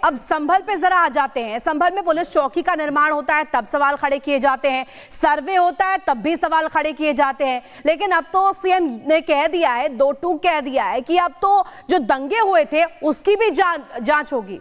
अब संभल पे जरा आ जाते हैं। संभल में पुलिस चौकी का निर्माण होता है तब सवाल खड़े किए जाते हैं, सर्वे होता है तब भी सवाल खड़े किए जाते हैं। लेकिन अब तो सीएम ने कह दिया है, दो टूक कह दिया है कि अब तो जो दंगे हुए थे उसकी भी जांच होगी।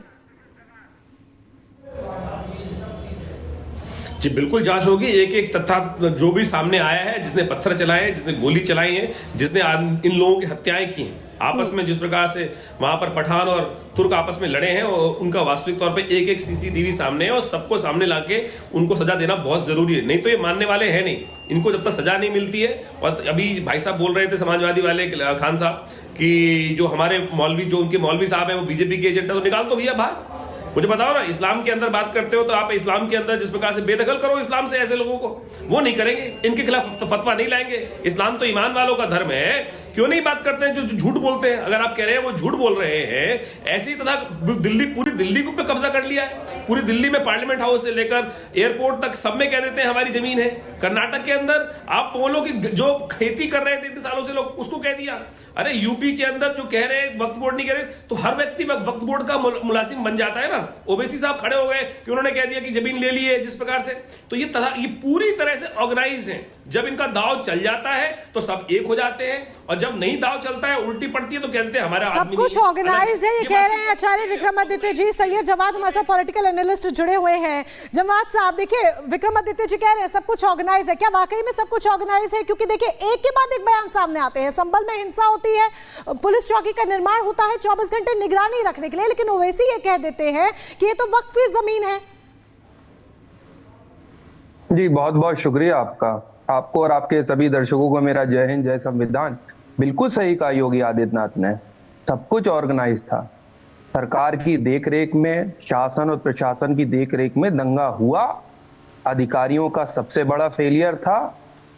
जी बिल्कुल जांच होगी। एक एक तथ्य जो भी सामने आया है, जिसने पत्थर चलाए हैं, जिसने गोली चलाई है, जिसने इन लोगों की हत्याएं की हैं, आपस में जिस प्रकार से वहां पर पठान और तुर्क आपस में लड़े हैं, और उनका वास्तविक तौर पे एक एक सीसीटीवी सामने है और सबको सामने लाके उनको सजा देना बहुत जरूरी है। नहीं तो ये मानने वाले हैं नहीं, इनको जब तक सजा नहीं मिलती है। और अभी भाई साहब बोल रहे थे, समाजवादी वाले खान साहब, कि जो हमारे मौलवी, जो उनके मौलवी साहब है वो बीजेपी के एजेंट है, तो निकाल दो भैया बाहर। मुझे बताओ ना, इस्लाम के अंदर बात करते हो तो आप इस्लाम के अंदर जिस प्रकार से बेदखल करो इस्लाम से ऐसे लोगों को, वो नहीं करेंगे, इनके खिलाफ फतवा नहीं लाएंगे। इस्लाम तो ईमान वालों का धर्म है। क्यों नहीं बात करते हैं जो झूठ बोलते हैं? अगर आप कह रहे हैं वो झूठ बोल रहे हैं, ऐसी तरह दिल्ली, पूरी दिल्ली को पे कब्जा कर लिया है। पूरी दिल्ली में पार्लियामेंट हाउस से लेकर एयरपोर्ट तक सब में कह देते हैं हमारी जमीन है। कर्नाटक के अंदर आप बोलो कि जो खेती कर रहे थे इतने सालों से लोग, उसको कह दिया। अरे यूपी के अंदर जो कह रहे हैं वक्फ बोर्ड नहीं कह रहे, तो हर व्यक्ति वक्फ बोर्ड का मुलाजिम बन जाता है ना। ओवैसी साहब खड़े हो गए कि उन्होंने कह दिया कि जमीन ले ली है जिस प्रकार से। तो ये पूरी तरह से ऑर्गेनाइज्ड है। जब इनका दाव चल जाता है तो सब एक हो जाते हैं, और जब नहीं दाव चलता है, उल्टी पड़ती है, तो कहते हैं हमारा सब कुछ ऑर्गेनाइज्ड है। ये कह रहे हैं आचार्य विक्रमादित्य जी। सैयद जवाद हमारे साथ पॉलिटिकल एनालिस्ट जुड़े हुए हैं। जवाद साहब, देखिए विक्रमादित्य जी कह रहे हैं सब कुछ ऑर्गेनाइज है। क्या वाकई में सब कुछ ऑर्गेनाइज है? क्योंकि देखिए एक के बाद एक बयान सामने आते हैं। संभल में हिंसा होती है, पुलिस चौकी का निर्माण होता है 24 घंटे निगरानी रखने के लिए, लेकिन ओवैसी ये कह देते हैं कि ये तो वक्फी जमीन है। जी बहुत बहुत शुक्रिया आपको और आपके सभी दर्शकों को मेरा जय हिंद, जय संविधान। बिल्कुल सही कहा योगी आदित्यनाथ ने, सब कुछ ऑर्गेनाइज था। सरकार की देखरेख में, शासन और प्रशासन की देखरेख में दंगा हुआ। अधिकारियों का सबसे बड़ा फेलियर था,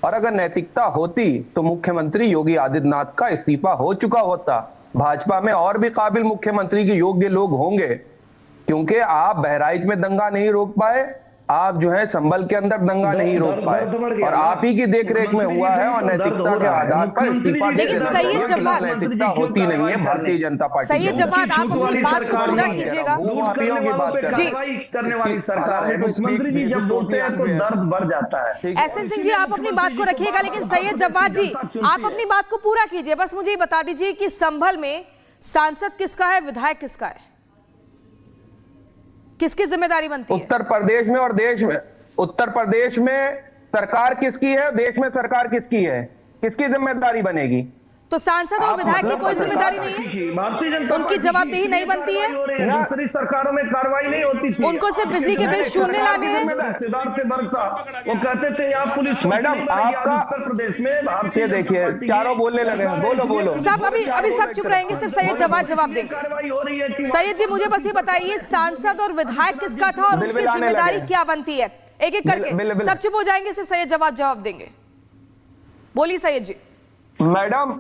और अगर नैतिकता होती तो मुख्यमंत्री योगी आदित्यनाथ का इस्तीफा हो चुका होता। भाजपा में और भी काबिल मुख्यमंत्री के योग्य लोग होंगे, क्योंकि आप बहराइच में दंगा नहीं रोक पाए, आप जो है संभल के अंदर दंगा नहीं रोक पाए, और आप ही की देखरेख में हुआ है। और नैतिकता के आधार पर इस्तीफा लेकिन सैयद जवाद, नैतिकता होती नहीं है भारतीय जनता पार्टी। सैयद जवाद, आप अपनी बात को पूरा कीजिएगा। करने वाली सरकार है। मुख्यमंत्री जी जब बोलते हैं तो दर्द बढ़ जाता है। एसएन सिंह जी, आप अपनी बात को रखिएगा, लेकिन सैयद जवाद जी आप अपनी बात को पूरा कीजिए। बस मुझे बता दीजिए कि संभल में सांसद किसका है, विधायक किसका है, किसकी जिम्मेदारी बनती है? उत्तर प्रदेश में और देश में, उत्तर प्रदेश में सरकार किसकी है, देश में सरकार किसकी है, किसकी जिम्मेदारी बनेगी? तो सांसद और विधायक की कोई जिम्मेदारी नहीं है? भारतीय जनता उनकी जवाबदेही नहीं बनती है? दूसरी सरकारों में कार्रवाई नहीं होती थी। उनको सिर्फ बिजली के बिल शून्य लाने हैं। रिश्तेदार थे बरसा, वो कहते थे यहाँ पुलिस। मैडम आपका उत्तर प्रदेश में ये देखिए चारों बोलने लगे हैं, बोलो। सब अभी सब चुप रहेंगे, सिर्फ सैयद जवाद जवाब देंगे। कार्रवाई हो रही है। सैयद जी मुझे बस ये बताइए, सांसद और विधायक किसका था और उनकी जिम्मेदारी क्या बनती है? एक एक करके सब चुप हो जाएंगे, सिर्फ सैयद जवाद जवाब देंगे। बोलिए सैयद जी। मैडम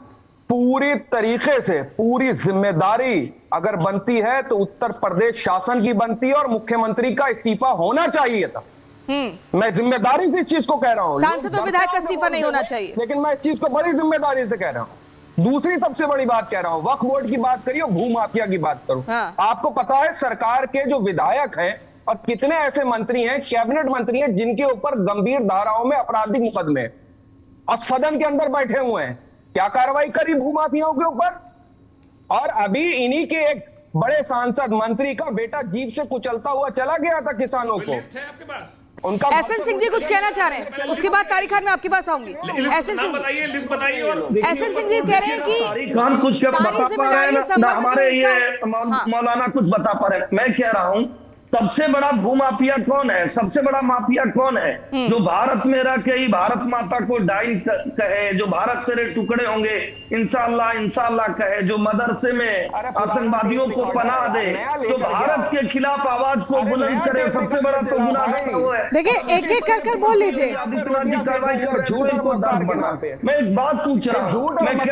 पूरी तरीके से पूरी जिम्मेदारी अगर बनती है तो उत्तर प्रदेश शासन की बनती है, और मुख्यमंत्री का इस्तीफा होना चाहिए था। मैं जिम्मेदारी से इस चीज को कह रहा हूं। सांसद और विधायक का इस्तीफा नहीं होना चाहिए, लेकिन मैं इस चीज को बड़ी जिम्मेदारी से कह रहा हूं। दूसरी सबसे बड़ी बात कह रहा हूं, वक्फ बोर्ड की बात करिए, भू माफिया की बात करूं। आपको पता है सरकार के जो विधायक हैं और कितने ऐसे मंत्री हैं, कैबिनेट मंत्री हैं, जिनके ऊपर गंभीर धाराओं में आपराधिक मुकदमे और सदन के अंदर बैठे हुए हैं। क्या कार्रवाई करी भूमाफियाओं के ऊपर? और अभी इन्हीं के एक बड़े सांसद मंत्री का बेटा जीप से कुचलता हुआ चला गया था किसानों को। लिस्ट है आपके पास? उनका एसएन सिंह जी कुछ कहना चाह रहे हैं, उसके बाद तारिक खान मैं आपके पास आऊंगी। एसएन सिंह बताइए, लिस्ट बताइए। और एसएन सिंह जी कह रहे हैं कि तारिक खान कुछ बता पा रहे हैं ना, हमारे ये मौलाना कुछ बता पा रहे हैं। मैं कह रहा हूं सबसे बड़ा भूमाफिया कौन है, सबसे बड़ा माफिया कौन है? जो भारत में रह के ही भारत माता को डाइन कहे, जो भारत से टुकड़े होंगे इंशाअल्लाह इंशाअल्लाह कहे, जो मदरसे में आतंकवादियों को पनाह दे, जो भारत के खिलाफ आवाज को बुलंद करे, सबसे बड़ा तो गुनाहगार वो है। देखिए एक एक कर बोल लीजिए। मैं एक बात पूछ रहा हूँ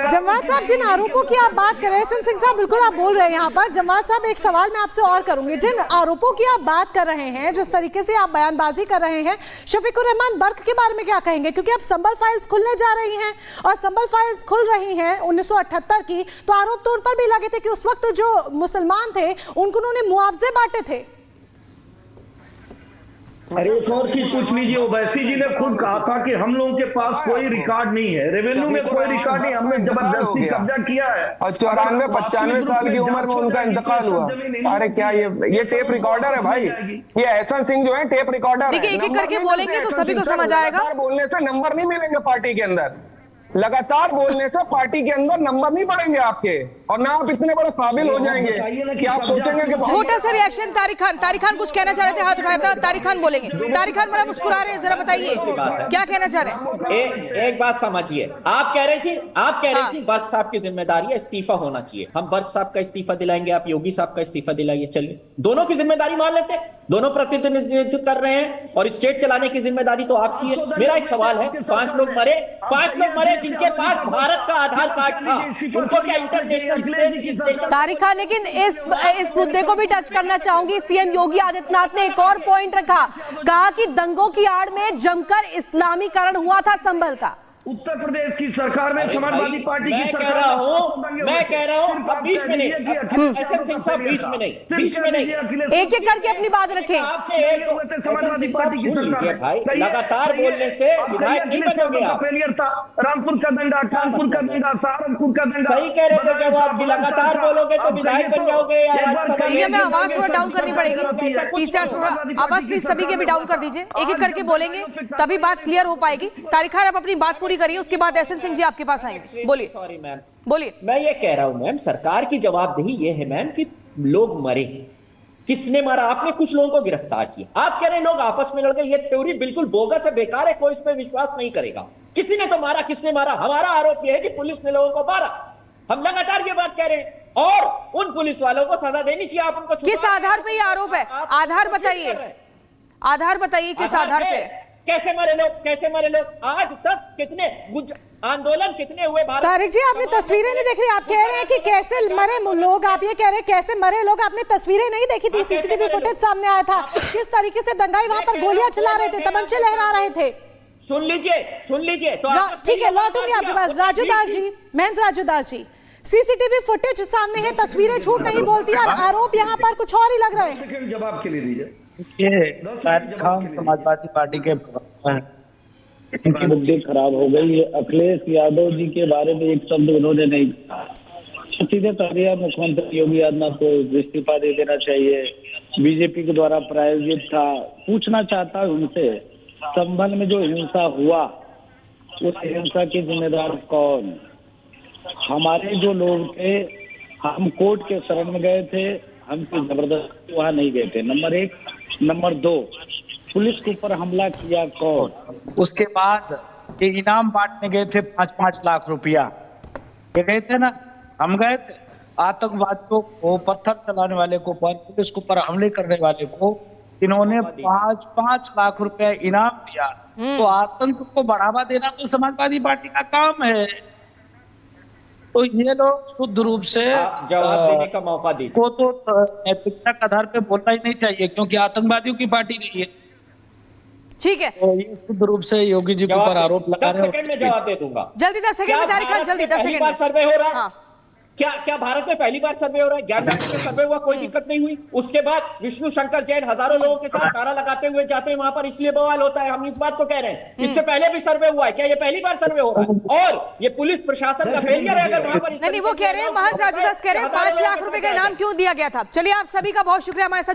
जवाद साहब, जिन आरोपों की आप बात कर रहे हैं, एसएन सिंह साहब बिल्कुल आप बोल रहे हैं यहाँ पर। जवाद साहब एक सवाल मैं आपसे और करूंगी, जिन आरोपों की की आप बात कर रहे हैं, जिस तरीके से आप बयानबाजी कर रहे हैं, शफीकुर रहमान बर्क के बारे में क्या कहेंगे? क्योंकि अब संभल फाइल्स खुलने जा रही हैं और संभल फाइल्स खुल रही हैं 1978 की, तो आरोप तो उन पर भी लगे थे कि उस वक्त जो मुसलमान थे उनको उन्होंने मुआवजे बांटे थे। अरे एक और चीज पूछ लीजिए, ओवैसी जी ने खुद कहा था कि हम लोगों के पास कोई रिकॉर्ड नहीं है, रेवेन्यू में कोई रिकॉर्ड नहीं, हमने जबरदस्ती कब्जा किया है। और 94-95 साल की उम्र में उनका इंतकाल हुआ। अरे क्या ये टेप रिकॉर्डर है भाई, ये एहसन सिंह जो है टेप रिकॉर्डर है। देखिए एक एक करके बोलेंगे तो सभी को समझ आएगा। बोलने से नंबर नहीं मिलेंगे पार्टी के अंदर, लगातार बोलने से पार्टी के अंदर नंबर नहीं बढ़ेंगे आपके, और ना आप इतने बड़े काबिल हो जाएंगे कि आप सोचेंगे कि छोटा सा रिएक्शन तारिक खान कुछ कहना चाह रहे थे, हाथ उठाया था। तारिक खान बोलेंगे। तारिक खान बड़ा मुस्कुरा रहे हैं, जरा बताइए क्या कहना चाह रहे हैं? एक बात समझिए, आप कह रही थी बर्क साहब की जिम्मेदारी है, इस्तीफा होना चाहिए। हम बर्क साहब का इस्तीफा दिलाएंगे, आप योगी साहब का इस्तीफा दिलाइए, चलिए दोनों की जिम्मेदारी मान लेते हैं। दोनों प्रतिनिधित्व कर रहे हैं और स्टेट चलाने की जिम्मेदारी तो आपकी है। मेरा एक सवाल है, 5 लोग मरे जिनके पास भारत का आधार कार्ड था, उनको क्या इंटरनेशनल स्पेस की स्टेशन? तारिक खान, लेकिन इस मुद्दे को भी टच करना चाहूंगी। सीएम योगी आदित्यनाथ ने एक और पॉइंट रखा, कहा कि दंगों की आड़ में जमकर इस्लामीकरण हुआ था संभल का। उत्तर प्रदेश की सरकार में समाजवादी पार्टी की सरकार, मैं कह रहा हूं अब बीच में नहीं, एहसन सिंह साहब बीच में नहीं, एक एक करके अपनी बात रखें। समाजवादी पार्टी की सरकार भाई लगातार बोलने से विधायक नहीं बनोगे आप। फेलियर था, रामपुर का दंगा, कानपुर का दंगा, सहारनपुर का दंगा। सही कह रहे थे, जब आप लगातार बोलोगे तो विधायक बन जाओगे या राज्यसभा में आवाज थोड़ा डाउन करनी पड़ेगी। पीसीआर थोड़ा आवाज प्लीज सभी के भी डाउन कर दीजिए, एक एक करके बोलेंगे तभी बात क्लियर हो पाएगी। तारिक खान आप अपनी बात करिए, उसके बाद एहसन सिंह जी आपके पास आएंगे। बोलिए। सॉरी मैम, बोलिए। मैं ये कह रहा हूं मैम, सरकार की जवाबदेही ये है मैम कि लोग मरे, किसने मारा? आपने कुछ लोगों को गिरफ्तार किया, आप कह रहे हैं लोग आपस में लड़ गए। ये थ्योरी बिल्कुल बोगस है, बेकार है, कोई इस पर विश्वास नहीं करेगा। किसी ने तो मारा, किसने मारा? हमारा आरोप यह है कि पुलिस ने लोगों को मारा। हम लगातार ये बात कह रहे हैं और उन पुलिस वालों को सजा देनी चाहिए। आप उनको किस आधार पर यह आरोप है? आधार बताइए, आधार बताइए किस आधार पे? कैसे मरे लोग? आज तक कितने आंदोलन कितने हुए भारत? तारिक जी, आपने तस्वीरें नहीं देख रही, आप कह रहे हैं कि कैसे मरे लोग, आप ये कह रहे हैं कैसे मरे लोग, आपने तस्वीरें नहीं देखी थी? सीसीटीवी फुटेज सामने आया था, किस तरीके से दंगाई वहां पर गोलियां चला रहे थे, तमंचे लहरा रहे थे। सुन लीजिए तो ठीक है, लौटूंगी आपके पास। राजू दास जी, महेंद्र राजू दास जी, सीसीटीवी फुटेज सामने है, तस्वीरें झूठ नहीं बोलती और आरोप यहाँ पर कुछ और ही लग रहे हैं। जवाब के लिए दीजिए। तारिक खान समाजवादी पार्टी के इनकी बुद्धि खराब हो गई है। अखिलेश यादव जी के बारे में एक शब्द उन्होंने नहीं कहा। सीधे तौर मुख्यमंत्री योगी आदित्यनाथ को इस्तीफा दे देना चाहिए, बीजेपी के द्वारा प्रायोजित था। पूछना चाहता हूं उनसे, संभल में जो हिंसा हुआ उस हिंसा के जिम्मेदार कौन? हमारे जो लोग थे, हम कोर्ट के शरण में गए थे, हम जबरदस्ती वहां नहीं गए थे, नंबर 1। नंबर 2, पुलिस के ऊपर हमला किया कौन? उसके बाद ये इनाम बांटने गए थे 5-5 लाख रुपया, ये गए थे ना, हम गए थे। आतंकवादियों को, पत्थर चलाने वाले को, पुलिस के ऊपर हमले करने वाले को इन्होंने 5-5 लाख रुपया इनाम दिया। तो आतंक को बढ़ावा देना तो समाजवादी पार्टी का काम है। तो ये लोग शुद्ध रूप से जवाब देने का मौका दीजिए। को तो नैतिकता के आधार पे बोलना ही नहीं चाहिए, क्योंकि आतंकवादियों की पार्टी नहीं है। ठीक है, तो ये शुद्ध रूप से योगी जी के ऊपर आरोप लगा रहे हैं। 10 सेकंड में जवाब दे दूंगा। जल्दी 10 सेकंड में तारिक खान, जल्दी 10 सेकंड में। सर्वे हो रहा है क्या भारत में पहली बार सर्वे हो रहा है? 11 में सर्वे हुआ, कोई दिक्कत नहीं हुई। उसके बाद विष्णु शंकर जैन हजारों लोगों के साथ नारा लगाते हुए जाते हैं वहां पर, इसलिए बवाल होता है। हम इस बात को कह रहे हैं, इससे पहले भी सर्वे हुआ है क्या? ये पहली बार सर्वे हो रहा है और ये पुलिस प्रशासन का फेलियर है। अगर वहां पर नहीं, वो कह रहे हैं, महंत राजू दास कह रहे हैं 5 लाख रुपए का इनाम क्यों दिया गया था। चलिए, आप सभी का बहुत शुक्रिया हमारे साथ